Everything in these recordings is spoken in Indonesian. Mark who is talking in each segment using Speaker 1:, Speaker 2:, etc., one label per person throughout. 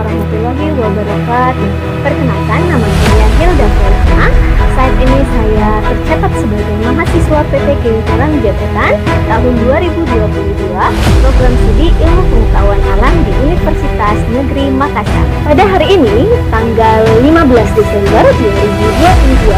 Speaker 1: warahmatullahi wabarakatuh. Perkenalkan, nama saya Hilda Felma. Saat ini saya tercatat sebagai mahasiswa PTK Karang Jabatan tahun 2022, program studi Ilmu Pengetahuan Alam di Universitas Negeri Makassar. Pada hari ini, tanggal 15 Desember 2022,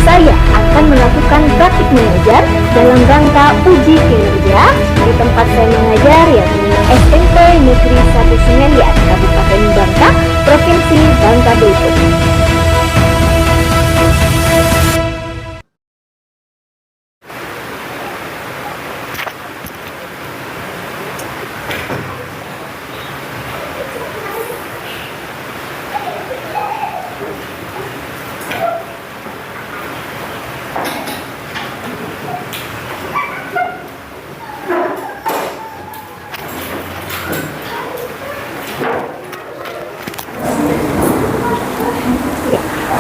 Speaker 1: saya akan melakukan praktik mengajar dalam rangka uji kinerja di tempat saya mengajar, yakni SMP Negeri 1 Sengeliat, Kabupaten Bangka, Provinsi Bangka Belitung.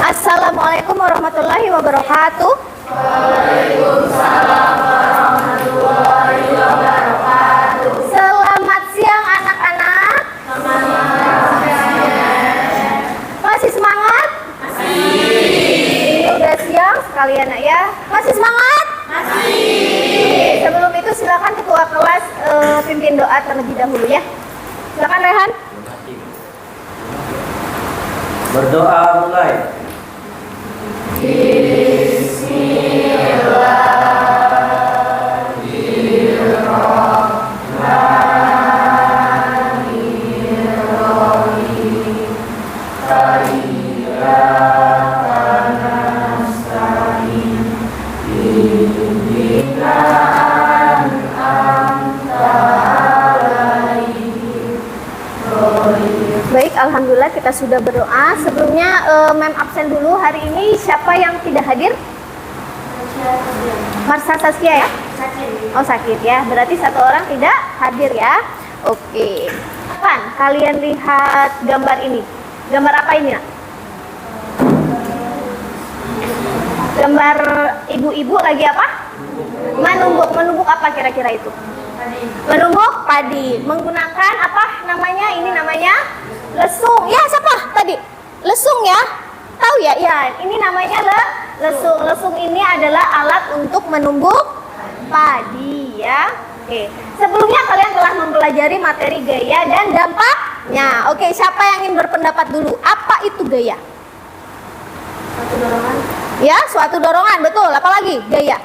Speaker 1: Assalamualaikum warahmatullahi wabarakatuh.
Speaker 2: Waalaikumsalam warahmatullahi wabarakatuh.
Speaker 1: Selamat siang anak-anak. Masih semangat? Masih. Udah siang sekalian ya? Masih semangat? Masih. Sebelum itu silakan ketua kelas pimpin doa terlebih dahulu ya. Silakan Rehan.
Speaker 2: Berdoa mulai.
Speaker 1: Baik, alhamdulillah kita sudah berdoa. Sebelumnya Mem absen dulu hari ini. Siapa yang tidak hadir? Marsha Saskia ya? Oh sakit ya, berarti satu orang tidak hadir ya. Oke. Kan kalian lihat gambar ini. Gambar apa ini nak? Gambar ibu-ibu lagi apa? Menumbuk. Menumbuk apa kira-kira itu? Menumbuk padi. Menggunakan apa namanya? Ini namanya lesung. Ya, siapa tadi? Lesung ya? Tahu ya? Ya, ini namanya lesung. Lesung ini adalah alat untuk menumbuk padi ya. Oke. Sebelumnya kalian telah mempelajari materi gaya dan dampaknya. Oke, siapa yang ingin berpendapat dulu? Apa itu gaya? Suatu dorongan. Ya, suatu dorongan, betul. Apalagi gaya?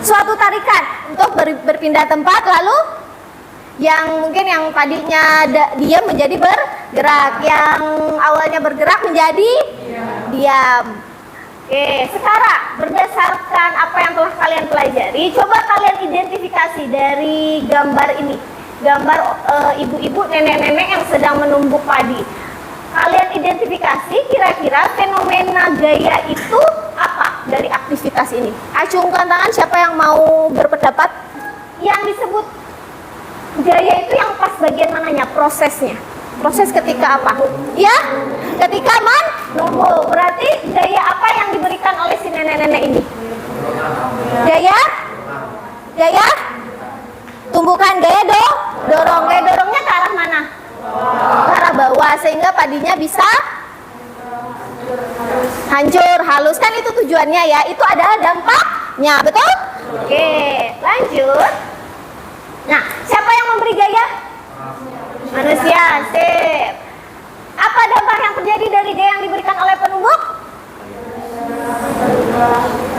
Speaker 1: Suatu tarikan untuk berpindah tempat, lalu yang mungkin yang tadinya diam menjadi bergerak, yang awalnya bergerak menjadi diam. Oke, sekarang berdasarkan apa yang telah kalian pelajari, coba kalian identifikasi dari gambar ini, gambar ibu-ibu, nenek-nenek yang sedang menumbuk padi. Kalian identifikasi kira-kira fenomena gaya itu apa dari aktivitas ini? Acungkan tangan siapa yang mau berpendapat. Yang disebut gaya itu yang pas bagian mananya? Prosesnya. Proses ketika apa? Ya, ketika menumbuk. Berarti gaya apa yang diberikan oleh si nenek-nenek ini? Gaya? Gaya? Tumbukan gaya dorong. Gaya dorongnya ke arah mana? Ke arah bawah, sehingga padinya bisa hancur, halus. Kan itu tujuannya ya. Itu adalah dampaknya, betul? Oke, lanjut. Nah, siapa yang memberi gaya? Manusia, sip. Apa dampak yang terjadi dari gaya yang diberikan oleh penumbuk?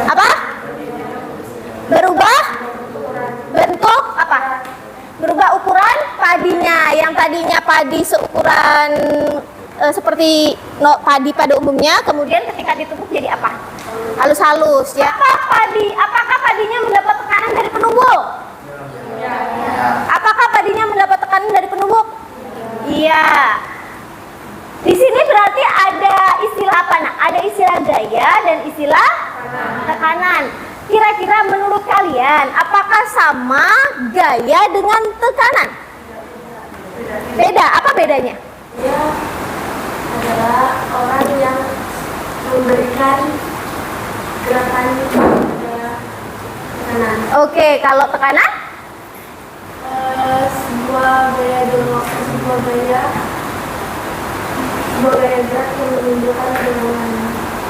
Speaker 1: Apa? Berubah bentuk apa? Berubah ukuran padinya. Yang tadinya padi seukuran seperti padi pada umumnya, kemudian ketika ditumbuk jadi apa? Halus-halus ya. Apakah padinya mendapat tekanan dari penumbuk? Apakah padinya mendapat tekanan dari penumbuk? Iya. Di sini berarti ada istilah apa nak? Ada istilah gaya dan istilah tekanan. Kira-kira menurut kalian, apakah sama gaya dengan tekanan? Beda. Apa bedanya?
Speaker 3: Dia adalah orang yang memberikan gerakan pada tekanan.
Speaker 1: Oke, kalau tekanan?
Speaker 3: Sebuah gaya sebuah gaya gerak yang menunjukkan kedengaran.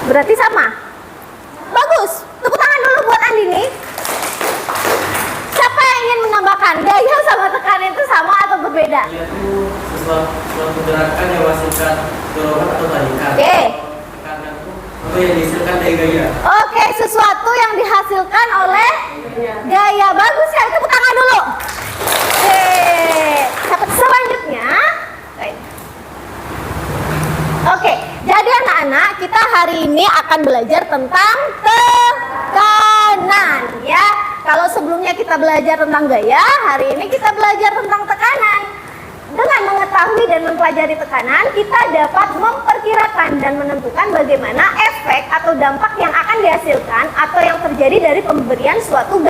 Speaker 1: Berarti sama. Bagus. Tepuk tangan dulu buat Andini. Siapa yang ingin menambahkan gaya sama tekanan itu sama atau berbeda?
Speaker 2: Yaitu suatu gerakan yang menghasilkan dorongan atau tarikan.
Speaker 1: Oke.
Speaker 2: Tekanan itu apa yang dihasilkan dari gaya.
Speaker 1: Oke, sesuatu yang dihasilkan oleh gaya. Bagus ya, tepuk tangan dulu. Oke, selanjutnya. Oke, jadi anak-anak kita hari ini akan belajar tentang tekanan ya. Kalau sebelumnya kita belajar tentang gaya, hari ini kita belajar tentang tekanan. Dengan mengetahui dan mempelajari tekanan, kita dapat memperkirakan dan menentukan bagaimana efek atau dampak yang akan dihasilkan atau yang terjadi dari pemberian suatu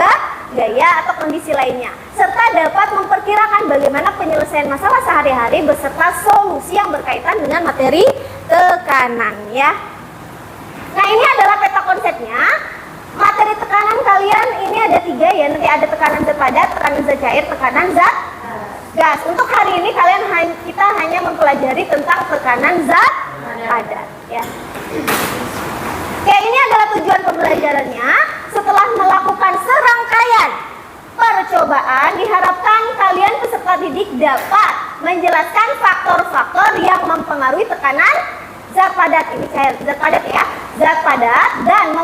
Speaker 1: gaya atau kondisi lainnya, serta dapat memperkirakan bagaimana penyelesaian masalah sehari-hari beserta solusi yang berkaitan dengan materi tekanan ya. Nah, ini adalah peta konsepnya. Materi tekanan kalian ini ada 3 ya. Nanti ada tekanan zat padat, tekanan zat cair, tekanan zat gas. Untuk hari ini kita hanya mempelajari tentang tekanan zat padat ya. Oke, ini adalah tujuan pembelajarannya. Setelah melakukan serangkaian percobaan, diharapkan kalian peserta didik dapat menjelaskan faktor-faktor yang mempengaruhi tekanan zat padat, ini cair zat padat ya, zat padat, dan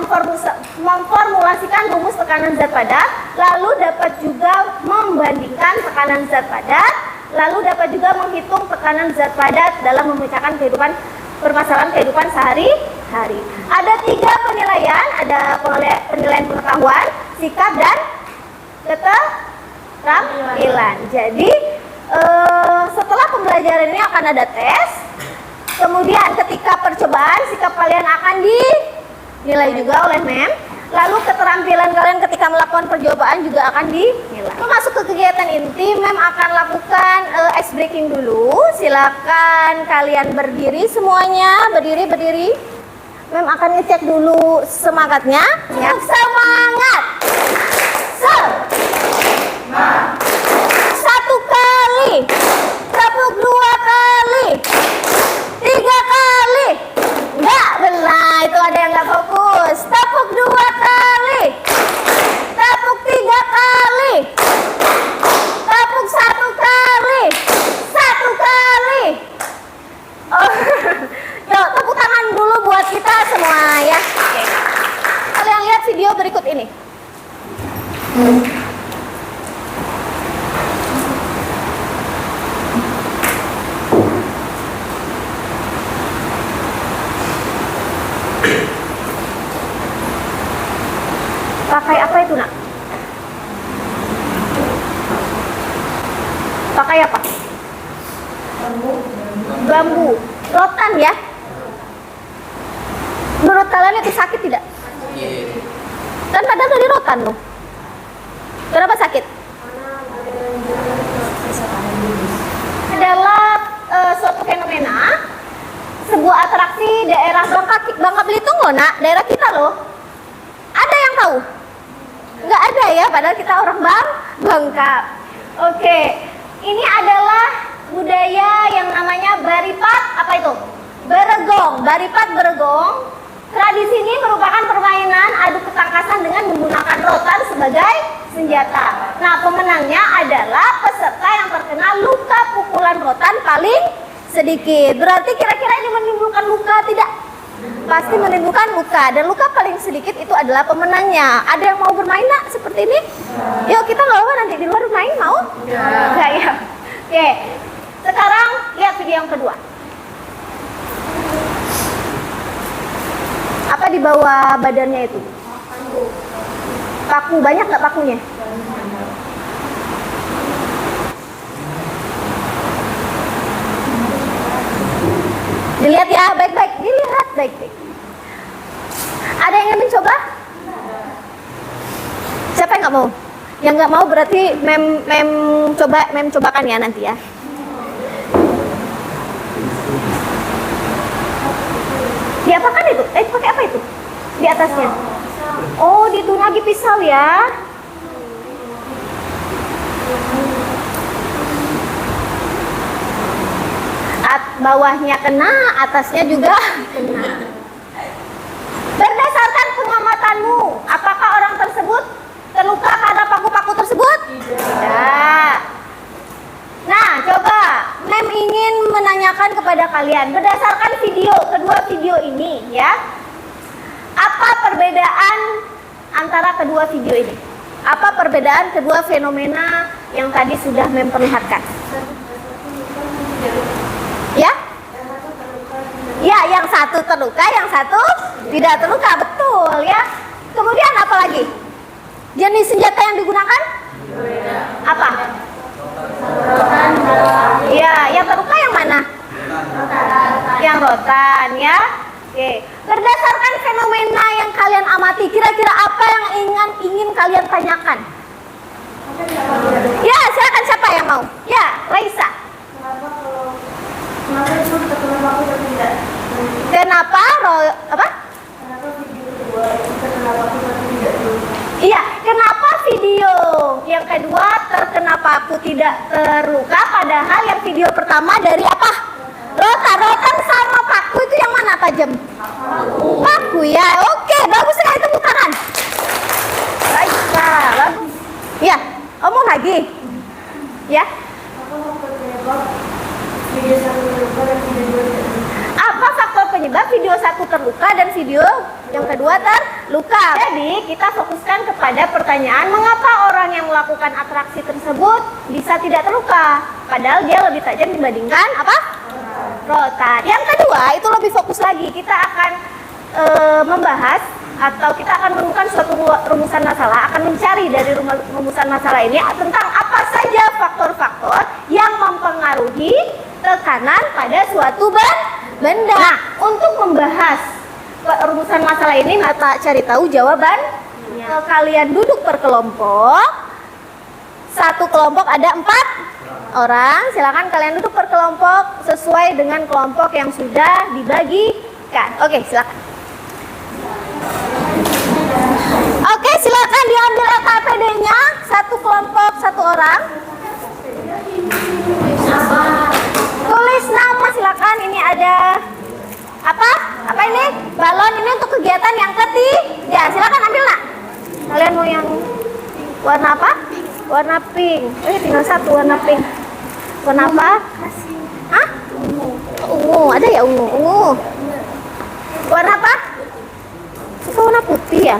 Speaker 1: memformulasikan rumus tekanan zat padat, lalu dapat juga membandingkan tekanan zat padat, lalu dapat juga menghitung tekanan zat padat dalam memecahkan permasalahan kehidupan sehari-hari. Ada 3 penilaian, ada penilaian pengetahuan, sikap, dan keterampilan. Jadi setelah pembelajaran ini akan ada tes. Kemudian ketika percobaan, sikap kalian akan dinilai juga oleh MEM. Lalu keterampilan kalian ketika melakukan percobaan juga akan dinilai. Masuk ke kegiatan inti, MEM akan lakukan ice breaking dulu. Silakan kalian berdiri semuanya, berdiri. MEM akan ngecek dulu semangatnya. Ya. Semangat. Satu kali. Tepuk 2 kali. 3 kali. Enggak, benar. Itu ada yang enggak fokus. Tepuk 2 kali. Tepuk 3 kali. Tepuk 1 kali. 1 kali. Oh. Yuk, tepuk tangan dulu buat kita semua ya. Oke. Kalian lihat video berikut ini. Pakai apa itu, Nak? Pakai apa? Bambu. Rotan ya? Menurut kalian itu sakit tidak? Kan padahal dari rotan loh. Kenapa sakit? Adalah suatu fenomena, sebuah atraksi daerah Bangka Belitung loh, Nak. Daerah kita loh. Ada yang tahu? Nggak ada ya, padahal kita orang Bangka. Oke, ini adalah budaya yang namanya baripat, apa itu? Beregong, baripat beregong. Tradisi ini merupakan permainan adu ketangkasan dengan menggunakan rotan sebagai senjata. Nah, pemenangnya adalah peserta yang terkena luka pukulan rotan paling sedikit. Berarti kira-kira ini menimbulkan luka tidak? Pasti menimbulkan luka, dan luka paling sedikit itu adalah pemenangnya. Ada yang mau bermain, Nak, seperti ini? Yuk, kita nggak apa nanti di luar bermain, mau? Nggak ya? Oke, sekarang lihat video yang kedua. Apa di bawah badannya itu? Paku. Banyak nggak pakunya? Dilihat ya, baik-baik. Dilihat baik-baik. Ada yang ingin mencoba? Siapa yang nggak mau? Yang nggak mau berarti mem cobakan ya nanti ya. Diapakan itu? Pakai apa itu? Di atasnya? Oh, itu lagi pisau ya. bawahnya kena, atasnya juga kena. Berdasarkan pengamatanmu, apakah orang tersebut terluka karena paku-paku tersebut? Tidak. Nah, coba Mem ingin menanyakan kepada kalian, berdasarkan kedua video ini ya, apa perbedaan antara kedua video ini? Apa perbedaan kedua fenomena yang tadi sudah Mem perlihatkan? Ya? Ya, yang satu terluka, yang satu tidak terluka, betul ya. Kemudian apa lagi? Jenis senjata yang digunakan? Apa? Ya, yang terluka yang mana? Yang rotan ya. Oke. Berdasarkan fenomena yang kalian amati, kira-kira apa yang ingin kalian tanyakan? Ya, silakan siapa yang mau? Ya, Raisa.
Speaker 3: Kenapa itu terkena paku dan tidak?
Speaker 1: Kenapa apa?
Speaker 3: Kenapa video kedua itu terkena paku dan tidak dulu?
Speaker 1: Iya, kenapa video yang kedua terkena paku tidak terluka, padahal yang video pertama dari apa? Rotan sama paku itu yang mana tajam? Paku ya, oke, bagus sekali, tepuk tangan. Baiklah, bagus. Ya, omong lagi. Ya,
Speaker 3: Apa faktor penyebab video satu terluka dan video dua tidak terluka?
Speaker 1: apa faktor penyebab video satu terluka dan video yang kedua terluka? Jadi kita fokuskan kepada pertanyaan mengapa orang yang melakukan atraksi tersebut bisa tidak terluka, padahal dia lebih tajam dibandingkan apa? Rotan. Yang kedua itu lebih fokus lagi, kita akan membahas atau kita akan menemukan suatu rumusan masalah, akan mencari dari rumusan masalah ini tentang apa saja faktor-faktor yang mempengaruhi tekanan pada suatu benda. Nah, untuk membahas rumusan masalah ini, mata cari tahu jawaban. Kalian duduk per kelompok. Satu kelompok ada 4 orang. Silakan kalian duduk per kelompok sesuai dengan kelompok yang sudah dibagikan. Oke, silakan. Oke, silakan diambil LKPD-nya. Satu kelompok, 1 orang. Tulis nama, silakan. Ini ada apa? Apa ini? Balon. Ini untuk kegiatan yang ketiga. Silakan ambil, nak. Kalian mau yang warna apa? Warna pink. Tinggal 1 warna pink. Warna apa? Hah? Ungu. Ada ya ungu? Ungu. Warna apa? Suka warna putih ya?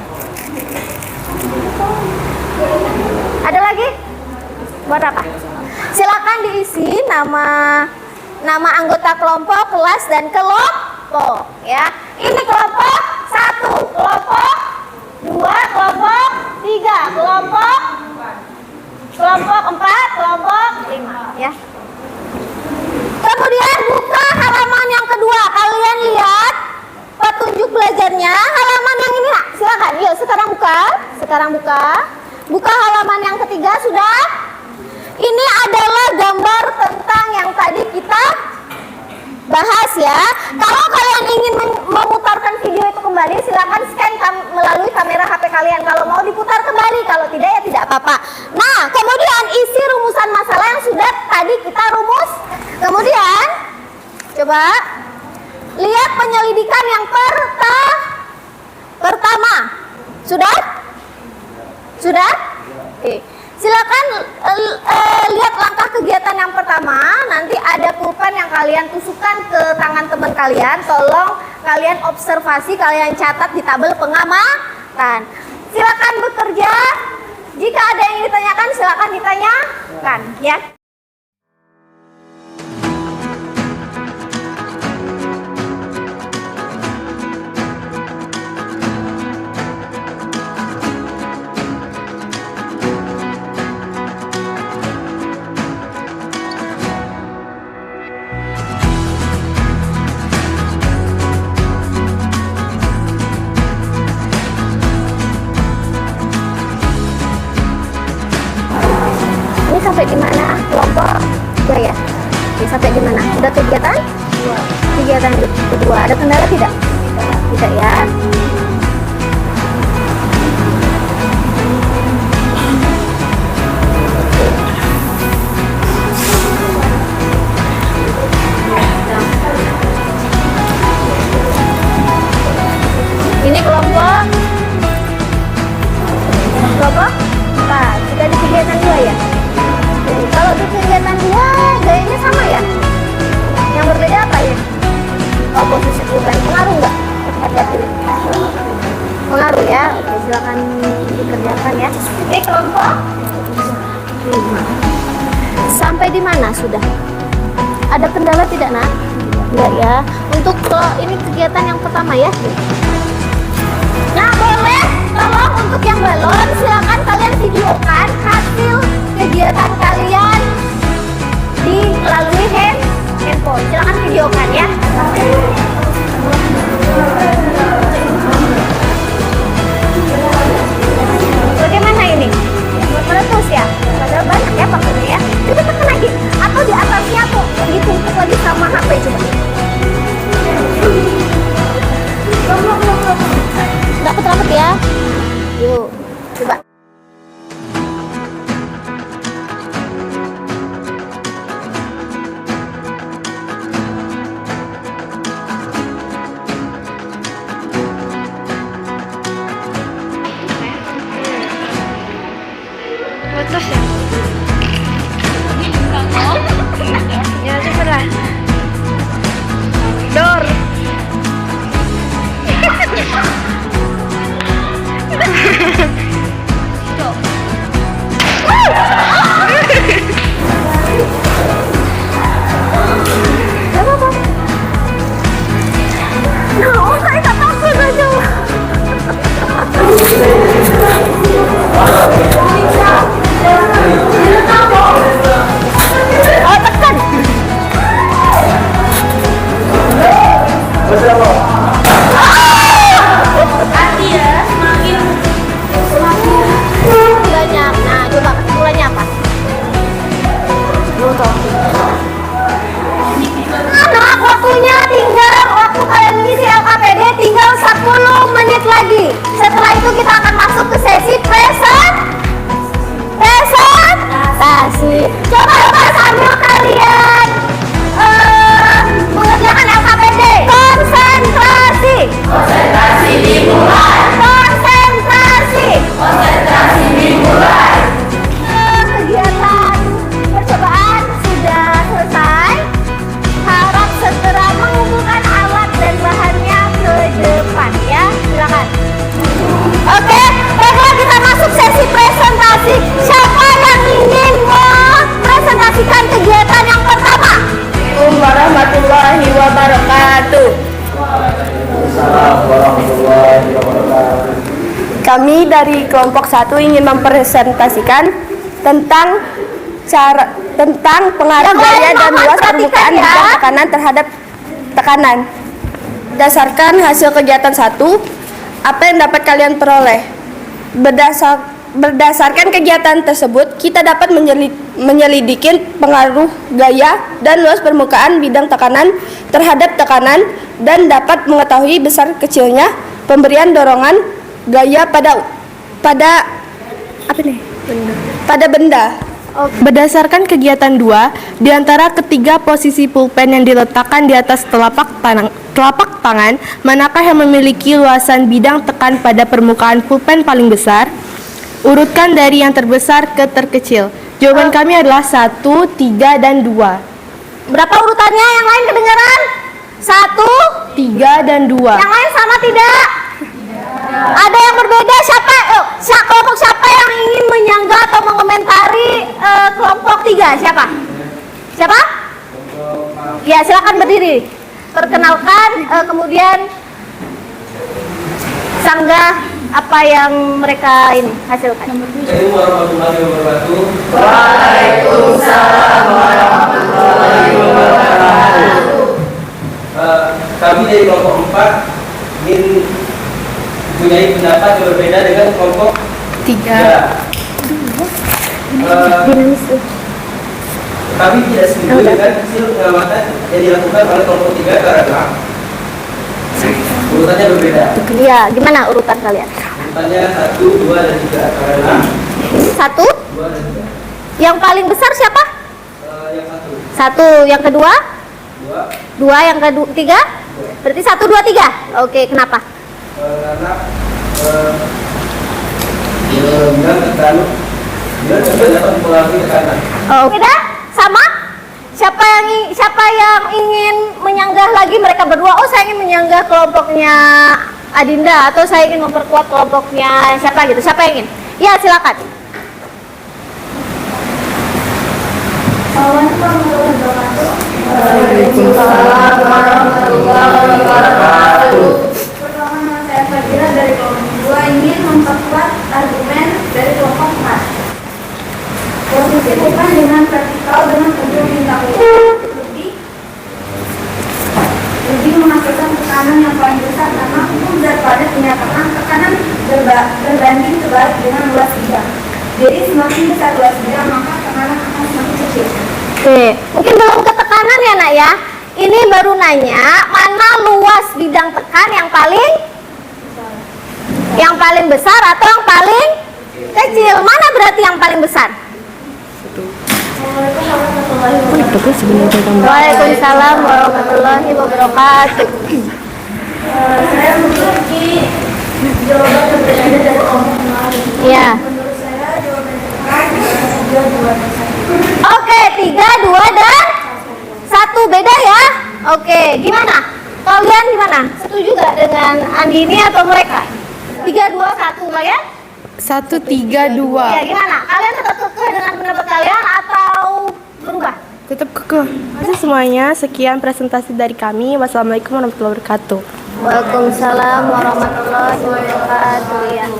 Speaker 1: Ada lagi? Warna apa? Silakan diisi nama anggota kelompok, kelas dan kelompok ya. Ini kelompok 1, kelompok 2, kelompok 3, kelompok 4, kelompok 5 ya. Kemudian buka halaman yang kedua. Kalian lihat petunjuk belajarnya halaman yang ini, nak. Silakan. Yuk, sekarang buka. Buka halaman yang ketiga sudah. Ini adalah gambar tentang yang tadi kita bahas ya. Kalau kalian ingin memutarkan video itu kembali, silakan scan melalui kamera HP kalian. Kalau mau diputar kembali, kalau tidak ya tidak apa-apa. Nah, kemudian isi rumusan masalah yang sudah tadi kita rumus. Kemudian coba lihat penyelidikan yang pertama. Sudah? Oke. Silakan lihat langkah kegiatan yang pertama. Nanti ada pulpen yang kalian tusukkan ke tangan teman kalian. Tolong kalian observasi, kalian catat di tabel pengamatan. Silakan bekerja. Jika ada yang ditanyakan, silakan ditanyakan ya. Sampai di mana kelompok 2 ya? Oke, sampai di mana? Sudah kegiatan? 2. Kegiatan kedua. Ada kendala tidak? Tidak ya. Ini kelompok 4. Sudah di kegiatan 2 ya? Kalau di kegiatan 2 gayanya sama ya? Yang berbeda apa ya? Oh, posisi pulpen. Pengaruh nggak? Pengaruh ya? Oke, silakan dikerjakan ya. Ini kelompok 5. Sampai di mana sudah? Ada kendala tidak, Nak? Enggak ya. Untuk ini kegiatan yang pertama ya. Nah, boleh tolong untuk yang belum silakan kalian videokan hasil kegiatan kalian melalui handphone. Silakan videokan ya. Bagaimana ini? Meletus ya? Padahal banyak ya pakai ya. Coba tekan lagi. Atau di atasnya tuh ditumpuk lagi sama HP coba. Dapat ya. Yuk, coba.
Speaker 3: Putus ya? Ya, syukurlah. Dor. Setelah itu kita akan masuk ke sesi presentasi. Coba sambil kalian mengerjakan LKPD. Konsentrasi dimulai. Konsentrasi dimulai. Kegiatan percobaan sudah selesai. Harap segera mengumpulkan alat dan bahannya ke depan ya. Silakan. Oke, baiklah kita masuk sesi presentasi. Siapa yang ingin mempresentasikan kegiatan yang pertama? Assalamualaikum warahmatullahi wabarakatuh. Kami dari kelompok 1 ingin mempresentasikan tentang pengaruh gaya dan luas permukaan bidang tekanan terhadap tekanan. Berdasarkan hasil kegiatan 1, apa yang dapat kalian peroleh? Berdasarkan kegiatan tersebut, kita dapat menyelidiki pengaruh gaya dan luas permukaan bidang tekanan terhadap tekanan dan dapat mengetahui besar kecilnya pemberian dorongan gaya pada benda. Berdasarkan kegiatan 2, di antara ketiga posisi pulpen yang diletakkan di atas telapak tangan, manakah yang memiliki luasan bidang tekan pada permukaan pulpen paling besar? Urutkan dari yang terbesar ke terkecil. Jawaban kami adalah 1, 3, dan 2.
Speaker 1: Berapa urutannya? Yang lain kedengaran? 1,
Speaker 3: 3, dan 2.
Speaker 1: Yang lain sama tidak? Ada yang berbeda? Kelompok siapa yang ingin menyanggah atau mengomentari kelompok 3? Siapa? Ya, silakan berdiri. Perkenalkan, kemudian sanggah apa yang mereka ini hasilkan.
Speaker 2: Assalamualaikum warahmatullahi wabarakatuh.
Speaker 4: Waalaikumsalam warahmatullahi wabarakatuh.
Speaker 2: Kami dari kelompok 4 ingin mempunyai pendapat yang berbeda dengan kelompok 3. Kami tidak setuju dengan hasil pengamatan yang dilakukan oleh kelompok 3 karena urutannya berbeda.
Speaker 1: Iya, gimana urutan kalian?
Speaker 2: Urutannya 1, 2, dan 3 karena
Speaker 1: 1,
Speaker 2: 2 dan 3.
Speaker 1: yang paling besar siapa?
Speaker 2: Yang
Speaker 1: 1, yang kedua?
Speaker 2: 2,
Speaker 1: 2, yang kedua 3? Berarti 1, 2, 3. Oke, kenapa?
Speaker 2: karena bila tidak dapat mengurangi tekanan.
Speaker 1: Tidak? Sama? Siapa yang ingin menyanggah lagi mereka berdua? Oh, saya ingin menyanggah kelompoknya Adinda atau saya ingin memperkuat kelompoknya siapa gitu. Siapa yang ingin? Ya, silakan.
Speaker 4: Waalaikumsalam warahmatullahi wabarakatuh.
Speaker 5: Pertama, nama saya Fadila dari kelompok 2 ingin memperkuat argumen dari kelompok 4. Posisi bukan dengan vertikal dengan ujung bintang lebih menghasilkan tekanan yang paling besar karena hukum zat padat menyatakan tekanan berbanding terbalik dengan luas bidang. Jadi semakin besar luas bidang maka tekanan akan semakin kecil.
Speaker 1: Oke, mungkin belum ke tekanan ya nak ya. Ini baru nanya mana luas bidang tekan yang paling besar atau yang paling kecil. Mana berarti yang paling besar? Waalaikumsalam warahmatullahi wabarakatuh.
Speaker 5: Saya memiliki jawaban berbeda dari kelompok lain.
Speaker 1: Ya.
Speaker 5: Menurut saya jawaban tekan 3, 2, dan 1.
Speaker 1: Oke, 3, 2, dan 1 beda ya. Oke, gimana? Kalian gimana? Setuju gak dengan Andi ini atau mereka? 3, 2, 1 kalian?
Speaker 3: 1, 3, 2.
Speaker 1: Ya, gimana? Kalian tetap kekeh dengan pendapat kalian atau berubah?
Speaker 3: Tetap kekeh. Terima kasih semuanya. Sekian presentasi dari kami. Wassalamualaikum warahmatullahi wabarakatuh.
Speaker 1: Waalaikumsalam warahmatullahi wabarakatuh. Ya.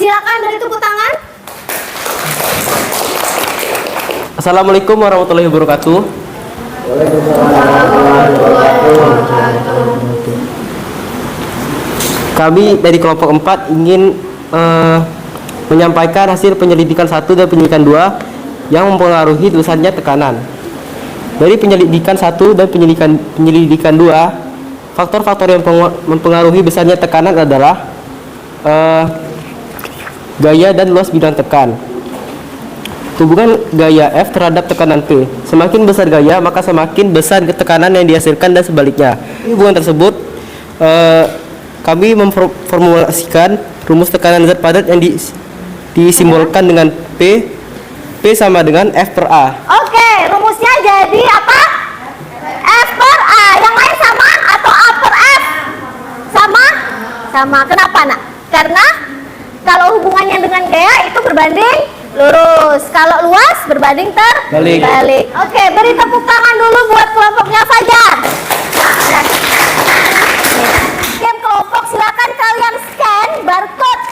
Speaker 1: Silakan dari tepuk tangan.
Speaker 2: Assalamualaikum warahmatullahi wabarakatuh. Kami dari kelompok 4 ingin menyampaikan hasil penyelidikan 1 dan penyelidikan 2 yang mempengaruhi tulisannya tekanan. Dari penyelidikan 1 dan penyelidikan 2, faktor-faktor yang mempengaruhi besarnya tekanan adalah gaya dan luas bidang tekan. Hubungan gaya F terhadap tekanan P. Semakin besar gaya, maka semakin besar tekanan yang dihasilkan dan sebaliknya. Hubungan tersebut kami memformulasikan rumus tekanan zat padat yang disimbolkan dengan P. P sama dengan F per A.
Speaker 1: Oke, rumusnya jadi apa? F per A. Yang lain sama atau A per F? Sama? Sama. Kenapa nak? Karena kalau hubungannya dengan gaya itu berbanding lurus. Kalau luas berbanding terbalik. Oke, beri tepuk tangan dulu buat kelompoknya Fajar. Tim kelompok silakan kalian scan barcode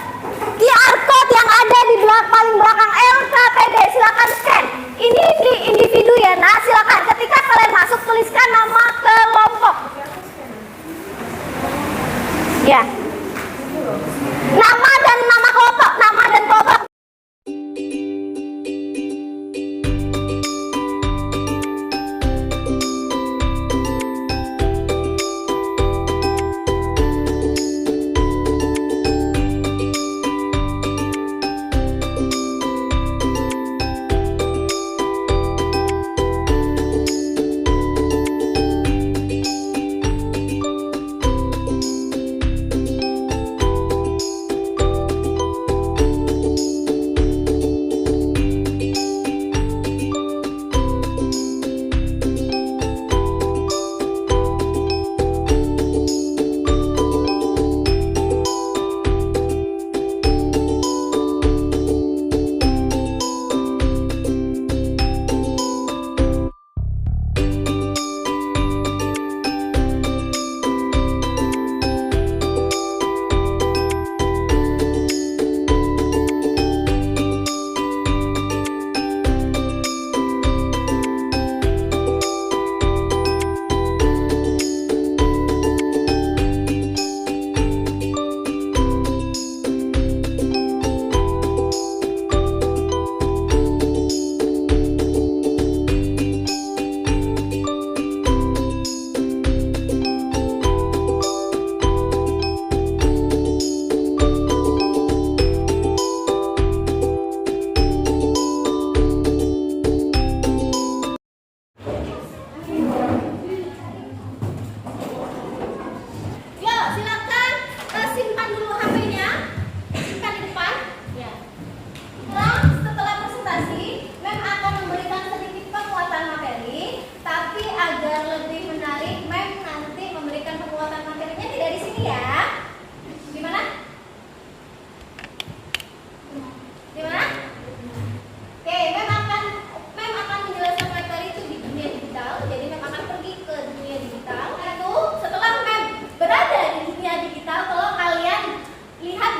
Speaker 1: QR code yang ada di paling belakang LKPD. Silakan scan. Ini di individu ya nak. Silakan ketika kalian masuk tuliskan nama kelompok. Ya. Nama dan nama kelompok. Nama dan kelompok.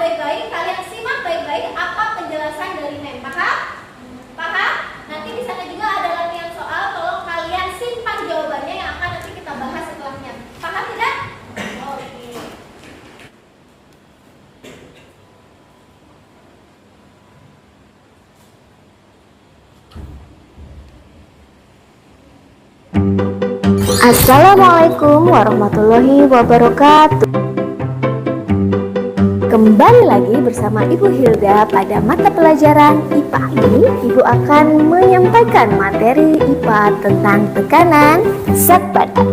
Speaker 1: baik-baik, kalian simak baik-baik apa penjelasan dari mem. Paham? Paham? Nanti di sana juga ada latihan soal, tolong kalian simpan jawabannya yang akan nanti kita bahas setelahnya. Paham tidak? Oke.
Speaker 6: Assalamualaikum warahmatullahi wabarakatuh. Kembali lagi bersama Ibu Hilda pada mata pelajaran IPA. Ini Ibu akan menyampaikan materi IPA tentang tekanan zat padat.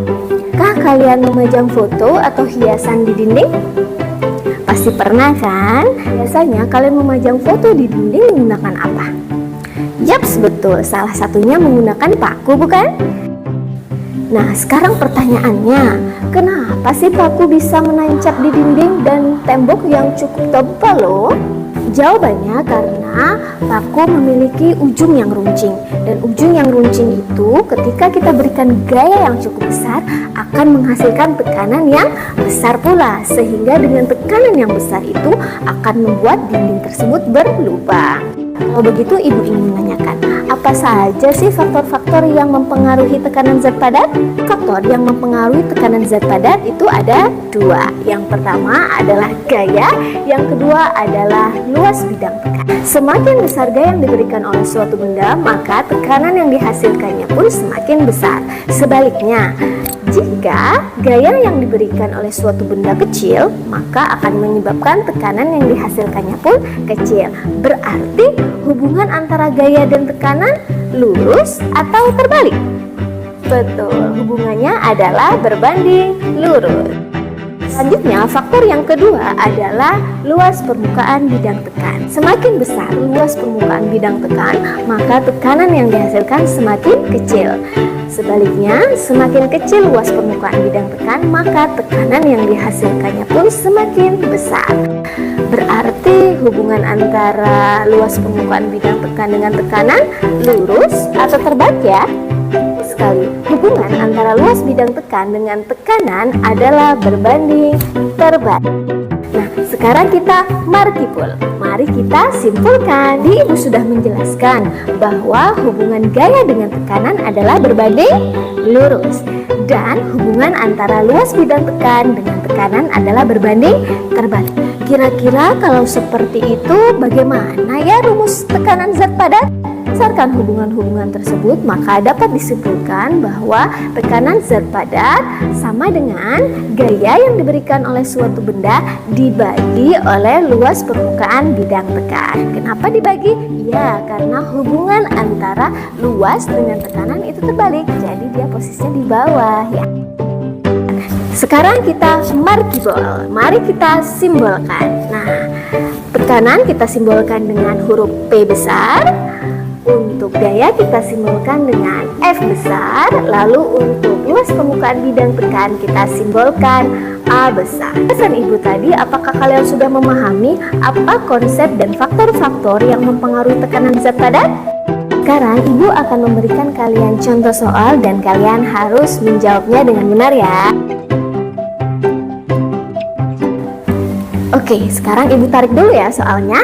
Speaker 6: Kah kalian memajang foto atau hiasan di dinding? Pasti pernah kan? Biasanya kalian memajang foto di dinding menggunakan apa? Yaps, betul. Salah satunya menggunakan paku, bukan? Nah, sekarang pertanyaannya, kenapa sih paku bisa menancap di dinding dan tembok yang cukup tebal loh? Jawabannya karena paku memiliki ujung yang runcing, dan ujung yang runcing itu ketika kita berikan gaya yang cukup besar akan menghasilkan tekanan yang besar pula, sehingga dengan tekanan yang besar itu akan membuat dinding tersebut berlubang. Kalau begitu, Ibu ingin menanyakan, apa saja sih faktor-faktor yang mempengaruhi tekanan zat padat? Faktor yang mempengaruhi tekanan zat padat itu ada dua. Yang pertama adalah gaya, yang kedua adalah luas bidang tekanan. Semakin besar gaya yang diberikan oleh suatu benda, maka tekanan yang dihasilkannya pun semakin besar. Sebaliknya, jika gaya yang diberikan oleh suatu benda kecil, maka akan menyebabkan tekanan yang dihasilkannya pun kecil. Berarti hubungan antara gaya dan tekanan lurus atau terbalik? Betul, hubungannya adalah berbanding lurus. Selanjutnya, faktor yang kedua adalah luas permukaan bidang tekan. Semakin besar luas permukaan bidang tekan, maka tekanan yang dihasilkan semakin kecil. Sebaliknya, semakin kecil luas permukaan bidang tekan, maka tekanan yang dihasilkannya pun semakin besar. Berarti hubungan antara luas permukaan bidang tekan dengan tekanan lurus atau terbalik ya? Sekali, hubungan antara luas bidang tekan dengan tekanan adalah berbanding terbalik. Nah, sekarang kita markipul. Mari kita simpulkan. Di Ibu sudah menjelaskan bahwa hubungan gaya dengan tekanan adalah berbanding lurus, dan hubungan antara luas bidang tekan dengan tekanan adalah berbanding terbalik. Kira-kira kalau seperti itu bagaimana ya rumus tekanan zat padat? Berdasarkan hubungan-hubungan tersebut, maka dapat disimpulkan bahwa tekanan zat padat sama dengan gaya yang diberikan oleh suatu benda dibagi oleh luas permukaan bidang tekan. Kenapa dibagi? Ya, karena hubungan antara luas dengan tekanan itu terbalik, jadi dia posisinya di bawah ya. Sekarang kita markibol. Mari kita simbolkan. Nah, tekanan kita simbolkan dengan huruf P besar. Untuk gaya kita simbolkan dengan F besar. Lalu untuk luas permukaan bidang tekan kita simbolkan A besar. Pesan Ibu tadi, apakah kalian sudah memahami apa konsep dan faktor-faktor yang mempengaruhi tekanan zat padat? Sekarang Ibu akan memberikan kalian contoh soal dan kalian harus menjawabnya dengan benar ya. Oke, sekarang Ibu tarik dulu ya soalnya.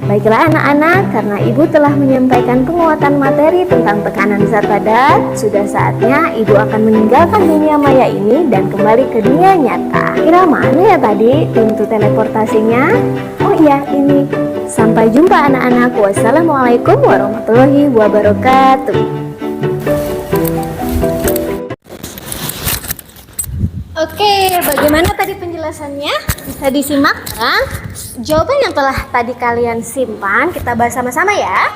Speaker 6: Baiklah anak-anak, karena Ibu telah menyampaikan penguatan materi tentang tekanan zat padat, sudah saatnya Ibu akan meninggalkan dunia maya ini dan kembali ke dunia nyata. Kira mana ya tadi pintu teleportasinya? Oh iya, ini. Sampai jumpa anak-anak. Wassalamualaikum warahmatullahi wabarakatuh.
Speaker 1: Oke, bagaimana tadi penjelasannya? Bisa disimak kan? Jawaban yang telah tadi kalian simpan, kita bahas sama-sama ya.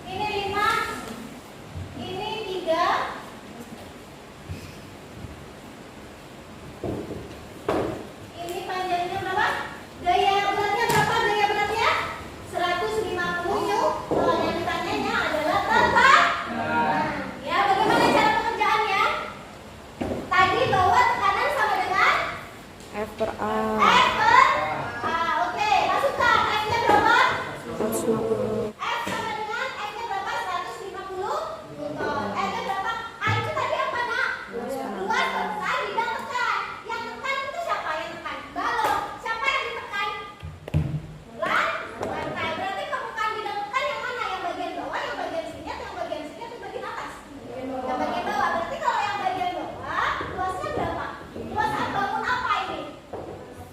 Speaker 1: Ini 5, ini 3, ini panjangnya berapa? Gaya beratnya berapa? Gaya beratnya 150 N. Soal yang ditanyanya adalah tentang. Ya, bagaimana cara pengerjaannya? Tadi
Speaker 3: per A.
Speaker 1: Oke, masukkan. F-nya berapa?
Speaker 3: 150.
Speaker 1: F sama dengan F-nya berapa? 150 Newton. F-nya berapa? A itu tadi apa, Nak? Luas permukaan bidang tekan. Yang tekan itu siapa yang tekan? Balok. Siapa yang ditekan? Lantai. Berarti permukaan bidang tekan yang mana? Yang bagian bawah, yang bagian sini, atau yang bagian sini, atau bagian atas? Yang bagian bawah. Berarti kalau yang bagian bawah, luasnya berapa? Luas bangun apa ini?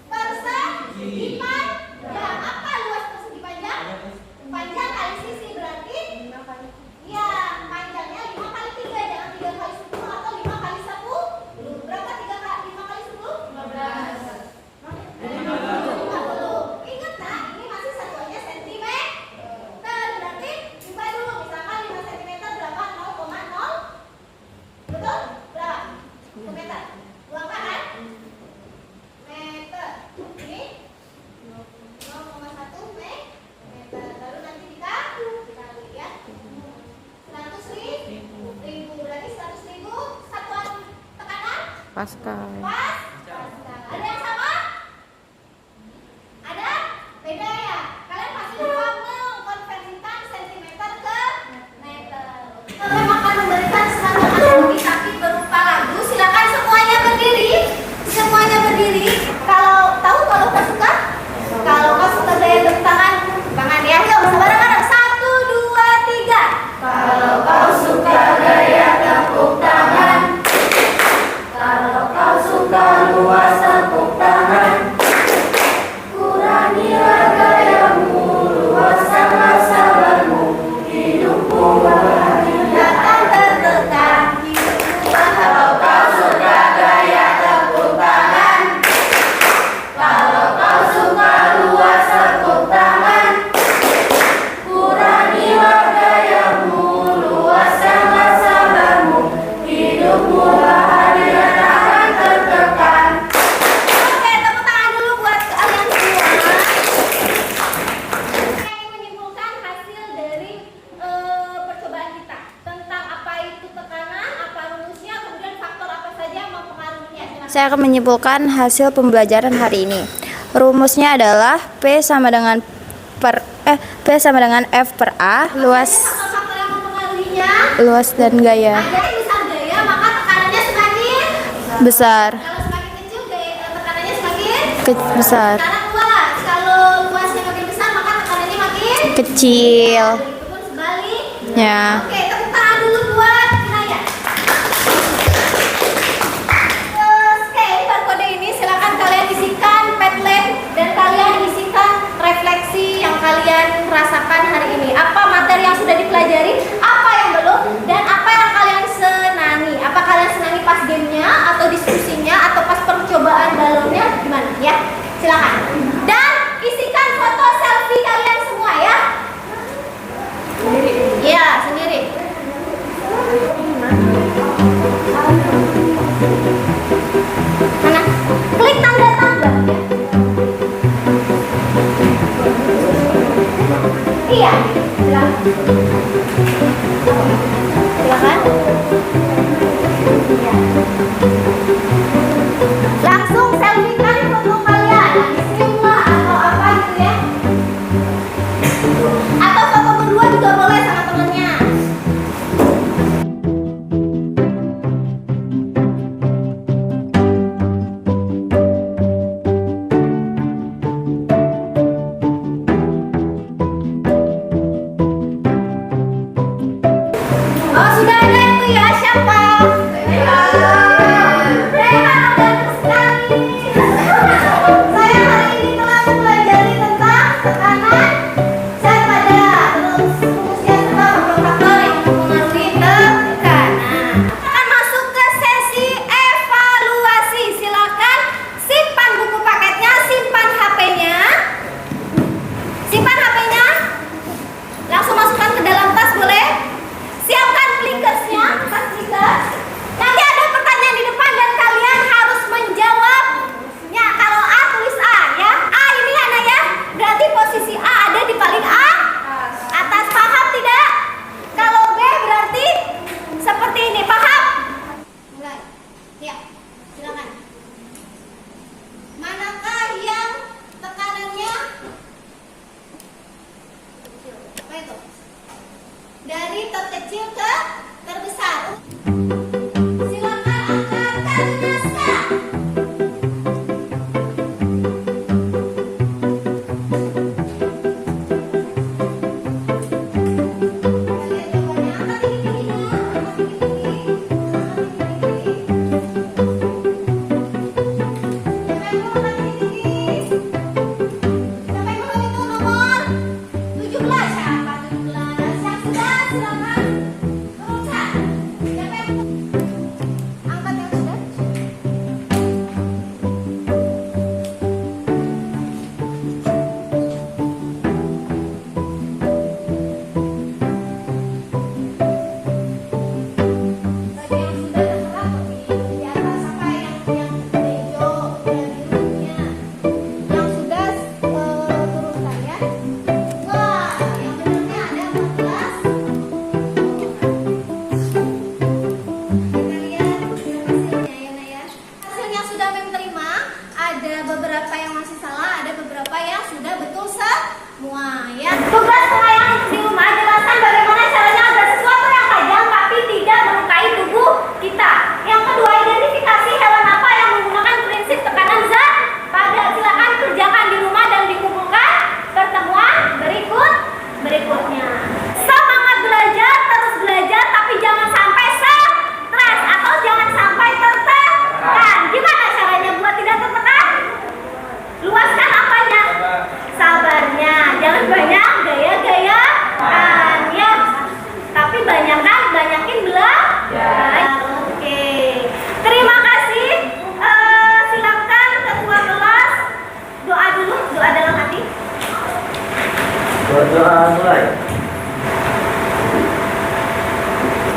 Speaker 1: Persegi panjang. Apa luas persegi panjang? Panjang kali sisi berarti? Ya, panjangnya 5 kali 3. Jangan 3 kali 10 atau 5 kali 10. Berapa 5 kali 10? 15. 50. Ingat, Nak, ini masih satuannya sentimeter. Berarti coba dulu, misalkan 5 cm berapa? 0,0. Betul? Berapa? 1 meter. Buangkan kan? Meter. Ini 0,1 meter. Lalu nanti dikali ya. 100.000. Berarti 100.000 satuan tekanan
Speaker 3: Pascal.
Speaker 1: pas. Ada yang sama? Ada? Beda ya? Kalian pasti lupa mengkonversikan sentimeter ke meter. Kalian akan memberikan serangan anatomi tapi berupa lagu. Silakan semuanya berdiri. Semuanya berdiri. Kalau tahu kalau kau suka? Kalau kau suka gaya tepuk tangan ya. Yuk, bareng-bareng. 1, 2, 3. Kalau kau suka gaya tepuk tangan. Kalau kau suka luas tepuk tangan. Kurangilah gayamu, luas sama sabarmu. Hidupmu bahagia tak tertekan. Kalau kau suka gaya tepuk tangan. Kalau kau suka luas tepuk tangan. Kurangilah gayamu, luas sama sabarmu. Hidupmu bahagia tak akan tertekan. Oke, tepuk tangan dulu buat kalian semua. Saya ingin menyimpulkan hasil dari percobaan kita tentang apa itu tekanan, apa rumusnya, kemudian faktor apa saja yang mempengaruhinya. Silakan.
Speaker 5: Saya akan menyimpulkan hasil pembelajaran hari ini. Rumusnya adalah P sama dengan F per A,
Speaker 1: Faktor-faktor yang mempengaruhinya.
Speaker 5: luas dan gaya
Speaker 1: Ada yang besar gaya, maka tekanannya semakin.
Speaker 5: besar,
Speaker 1: Kalau semakin kecil, tekanannya semakin.
Speaker 5: besar,
Speaker 1: Sekarang luas. Kalau luasnya makin besar, maka tekanannya makin.
Speaker 5: kecil.
Speaker 1: Itu pun sebalik.
Speaker 5: Ya.
Speaker 1: Oke, tepuk tangan dulu buat Kinaya. Oke, barcode ini silakan kalian isikan Padlet dan kalian isikan refleksi yang kalian rasakan hari ini. Apa materi yang sudah dipelajari, apa yang belum, dan apa yang kalian senangi. Apa kalian senangi pas gamenya, atau diskusinya, atau pas percobaan balonnya, gimana ya? Silakan. Dan isikan foto selfie kalian semua ya. Iya, sendiri. Mana? Klik tanda tambah ya. Iya, silakan. Silakan. Iya. Langsung selfie kan foto kalian. Di rumah atau apa gitu ya. Atau foto berdua juga boleh sama temennya. Oh, sudah ada itu ya, siapa? Rehan, ada sekali. Saya hari ini telah mempelajari tentang tekanan zat padat. Terus rumusnya serta faktor-faktor yang mempengaruhi tekanan. Akan masuk ke sesi evaluasi. Silakan simpan buku paketnya, simpan HP-nya. Simpan HP-nya. Langsung masukkan ke dalam tas boleh. Siapkan blinkersnya, tas blinkers. Nanti ada pertanyaan di depan dan kalian harus menjawabnya. Kalau A tulis A ya. A ini anak ya. Berarti posisi A ada di paling atas. Paham tidak? Kalau B berarti seperti ini. Paham? Mulai. Ya, silakan. Manakah yang tekanannya apa itu? Dari terkecil ke terbesar. Silakan angkat tangannya.
Speaker 7: Doa mulai.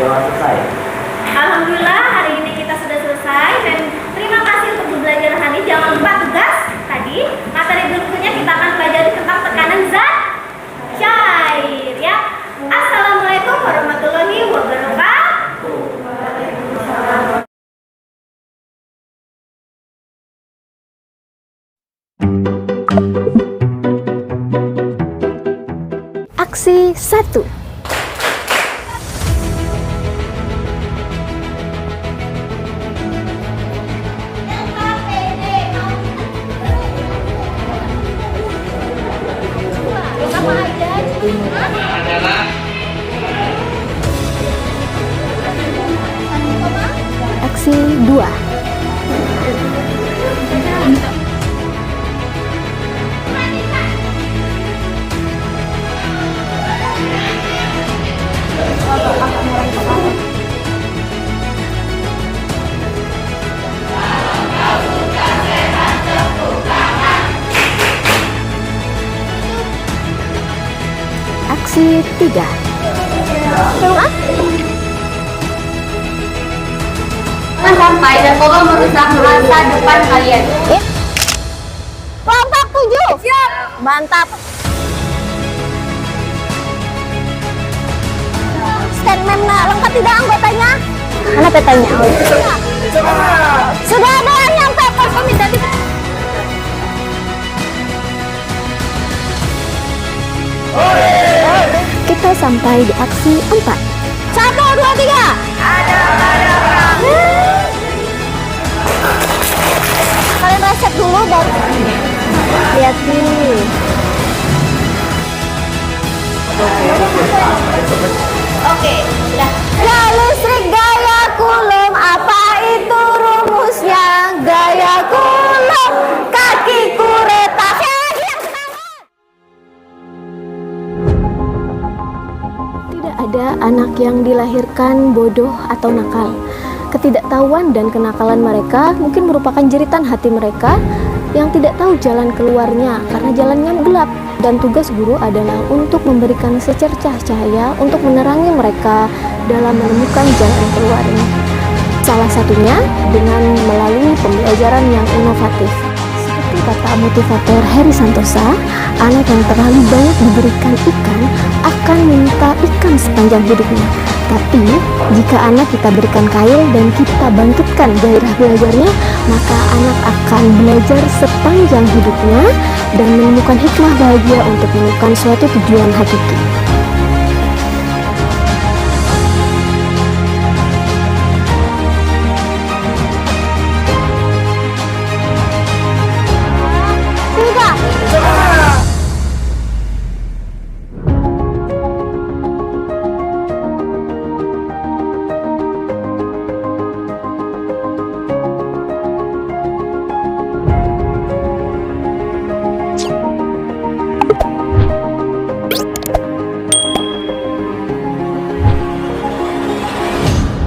Speaker 7: Doa selesai.
Speaker 1: Alhamdulillah hari ini kita sudah selesai dan terima kasih untuk belajar hari ini. Jangan lupa tugas tadi materi berikutnya kita akan pelajari tentang tekanan zat cair ya. Assalamualaikum warahmatullahi wabarakatuh.
Speaker 6: Aksi 1. Aksi 2. Aksi 3.
Speaker 5: Sampai dan coba merusak masa depan kalian.
Speaker 6: Kelompok 7. Siap. Mantap. Statement lengkap tidak anggotanya? Mana petanya? Sudah ada yang nyampe kami tadi. Kita sampai di aksi 4. 1, 2, 3. Ada. Kalian reset dulu baru lihat nih.
Speaker 1: Oke, sudah.
Speaker 6: Ya listrik gaya kulum, apa itu rumusnya? Gaya kulum, kakiku retak. Tidak ada anak yang dilahirkan bodoh atau nakal. Ketidaktahuan dan kenakalan mereka mungkin merupakan jeritan hati mereka yang tidak tahu jalan keluarnya karena jalannya gelap, dan tugas guru adalah untuk memberikan secercah cahaya untuk menerangi mereka dalam menemukan jalan keluarnya. Salah satunya dengan melalui pembelajaran yang inovatif seperti Seperti kata motivator Heri Santosa, anak yang terlalu banyak diberikan ikan akan meminta ikan sepanjang hidupnya. Tapi, jika anak kita berikan kail dan kita bangkitkan gairah belajarnya, maka anak akan belajar sepanjang hidupnya dan menemukan hikmah bahagia untuk menemukan suatu tujuan hakiki.